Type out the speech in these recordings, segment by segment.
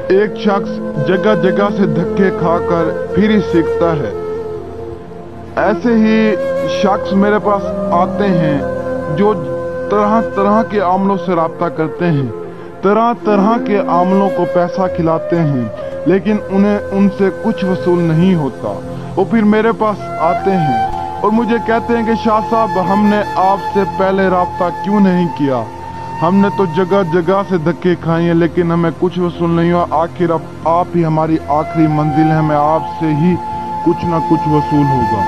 एक शख्स जगह जगह से धक्के खाकर फिर ही सीखता है। ऐसे ही शख्स मेरे पास आते हैं जो तरह तरह के आमलों से राब्ता करते हैं, तरह तरह के आमलों को पैसा खिलाते हैं, लेकिन उन्हें उनसे कुछ वसूल नहीं होता। वो फिर मेरे पास आते हैं और मुझे कहते हैं कि शाह साहब, हमने आपसे पहले राब्ता क्यों नहीं किया? हमने तो जगह जगह से धक्के खाए हैं, लेकिन हमें कुछ वसूल नहीं हुआ। आखिर अब आप ही हमारी आखिरी मंजिल है, हमें आपसे ही कुछ ना कुछ वसूल होगा।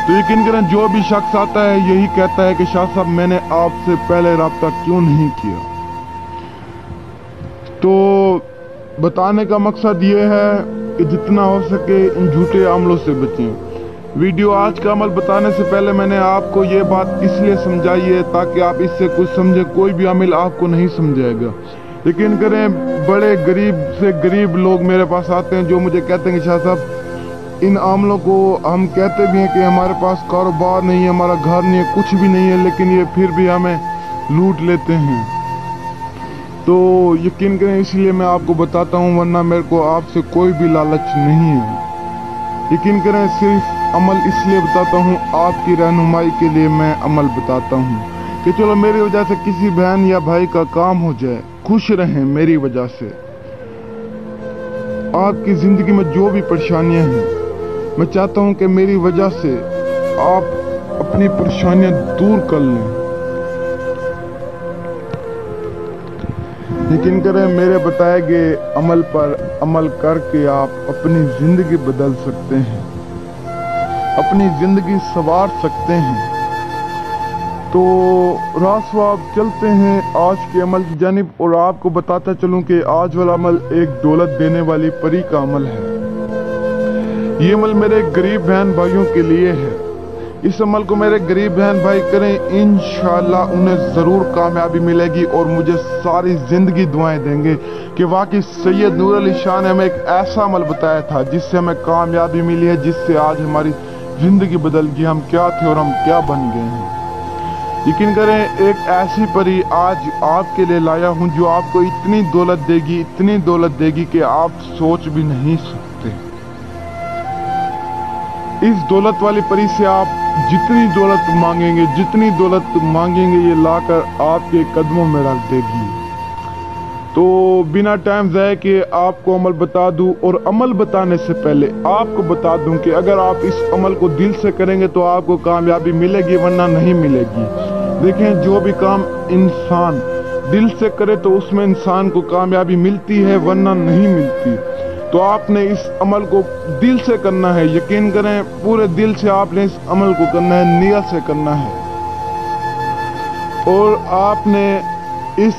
तो यकीन करें, जो भी शख्स आता है यही कहता है कि शाह साहब, मैंने आपसे पहले राब्ता क्यों नहीं किया? तो बताने का मकसद ये है कि जितना हो सके इन झूठे अमलों से बचें। वीडियो आज का अमल बताने से पहले मैंने आपको ये बात इसलिए समझाई है ताकि आप इससे कुछ समझे। कोई भी अमल आपको नहीं समझाएगा। यकीन करें, बड़े गरीब से गरीब लोग मेरे पास आते हैं जो मुझे कहते हैं कि शाह साहब, इन आमलों को हम कहते भी हैं कि हमारे पास कारोबार नहीं है, हमारा घर नहीं है, कुछ भी नहीं है, लेकिन ये फिर भी हमें लूट लेते हैं। तो यकीन करें, इसलिए मैं आपको बताता हूँ, वरना मेरे को आपसे कोई भी लालच नहीं है। यकीन करें, सिर्फ अमल इसलिए बताता हूँ, आपकी रहनुमाई के लिए मैं अमल बताता हूँ कि चलो मेरी वजह से किसी बहन या भाई का काम हो जाए, खुश रहें मेरी वजह से। आपकी जिंदगी में जो भी परेशानियां हैं, मैं चाहता हूं कि मेरी वजह से आप अपनी परेशानियां दूर कर लें। यकीन करें, मेरे बताए गए अमल पर अमल करके आप अपनी जिंदगी बदल सकते हैं, अपनी जिंदगी संवार सकते हैं। तो रास्वाब चलते हैं आज के अमल की जानिब, और आपको बताता चलूं कि आज वाला अमल एक दौलत देने वाली परी का अमल है। ये अमल मेरे गरीब बहन भाइयों के लिए है। इस अमल को मेरे गरीब बहन भाई करें, इंशाअल्लाह उन्हें जरूर कामयाबी मिलेगी और मुझे सारी जिंदगी दुआएं देंगे कि वाकई सैयद नूर अली शाह ने हमें एक ऐसा अमल बताया था जिससे हमें कामयाबी मिली है, जिससे आज हमारी जिंदगी बदल गई। हम क्या थे और हम क्या बन गए हैं। यकीन करें, एक ऐसी परी आज आपके लिए लाया हूं जो आपको इतनी दौलत देगी, इतनी दौलत देगी कि आप सोच भी नहीं सकते। इस दौलत वाली परी से आप जितनी दौलत मांगेंगे, जितनी दौलत मांगेंगे, ये लाकर आपके कदमों में रख देगी। तो बिना टाइम ज़ाया किए आपको अमल बता दूं, और अमल बताने से पहले आपको बता दूं कि अगर आप इस अमल को दिल से करेंगे तो आपको कामयाबी मिलेगी, वरना नहीं मिलेगी। देखें, जो भी काम इंसान दिल से करे तो उसमें इंसान को कामयाबी मिलती है, वरना नहीं मिलती। तो आपने इस अमल को दिल से करना है। यकीन करें, पूरे दिल से आपने इस अमल को करना है, नियत से करना है। और आपने इस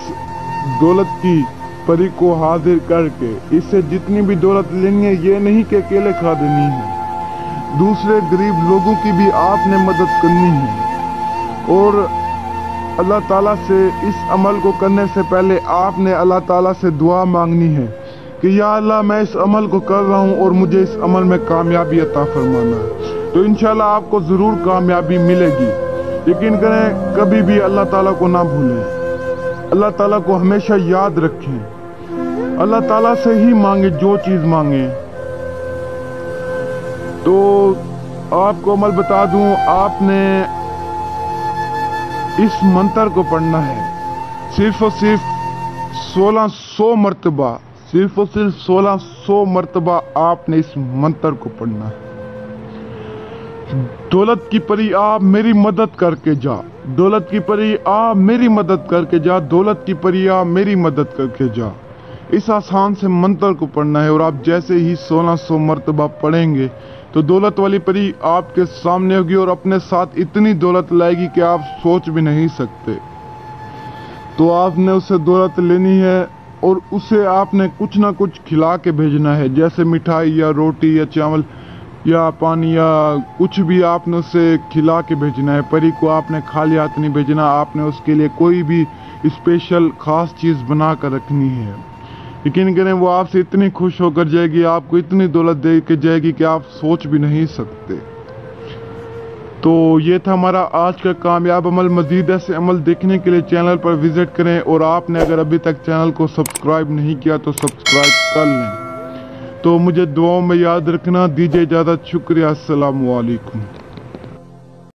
दौलत की परी को हाजिर करके इससे जितनी भी दौलत लेनी है, ये नहीं कि अकेले खा देनी है, दूसरे गरीब लोगों की भी आपने मदद करनी है। और अल्लाह ताला से इस अमल को करने से पहले आपने अल्लाह ताला से दुआ मांगनी है कि या अल्लाह, मैं इस अमल को कर रहा हूँ और मुझे इस अमल में कामयाबी अता फरमाना। तो इंशाल्लाह आपको जरूर कामयाबी मिलेगी। यकीन करें, कभी भी अल्लाह ताला को ना भूलें, अल्लाह ताला को हमेशा याद रखें, अल्लाह ताला से ही मांगे जो चीज मांगे। तो आपको अमल बता दूं, आपने इस मंत्र को पढ़ना है सिर्फ और सिर्फ 1600 मरतबा, सिर्फ और सिर्फ 1600 मरतबा आपने इस मंत्र को पढ़ना है। दौलत की परी आप मेरी मदद करके जा, दौलत की परी आप मेरी मदद करके जा, दौलत की परी आप मेरी मदद करके जा। इस आसान से मंत्र को पढ़ना है, और आप जैसे ही 1600 मरतबा पढ़ेंगे तो दौलत वाली परी आपके सामने होगी और अपने साथ इतनी दौलत लाएगी कि आप सोच भी नहीं सकते। तो आपने उससे दौलत लेनी है और उसे आपने कुछ ना कुछ खिला के भेजना है, जैसे मिठाई या रोटी या चावल या पानी या कुछ भी आपने उसे खिला के भेजना है। परी को आपने खाली हाथ नहीं भेजना, आपने उसके लिए कोई भी स्पेशल खास चीज़ बना कर रखनी है। यकीन करें, वो आपसे इतनी खुश होकर जाएगी, आपको इतनी दौलत दे के जाएगी कि आप सोच भी नहीं सकते। تو یہ تھا ہمارا آج کا کامیاب عمل۔ مزید ایسے عمل دیکھنے کے لیے چینل پر وزٹ کریں، اور آپ نے اگر ابھی تک چینل کو سبسکرائب نہیں کیا تو سبسکرائب کر لیں۔ تو مجھے دعاؤں میں یاد رکھنا۔ دیجیے اجازت، شکریہ، السلام علیکم۔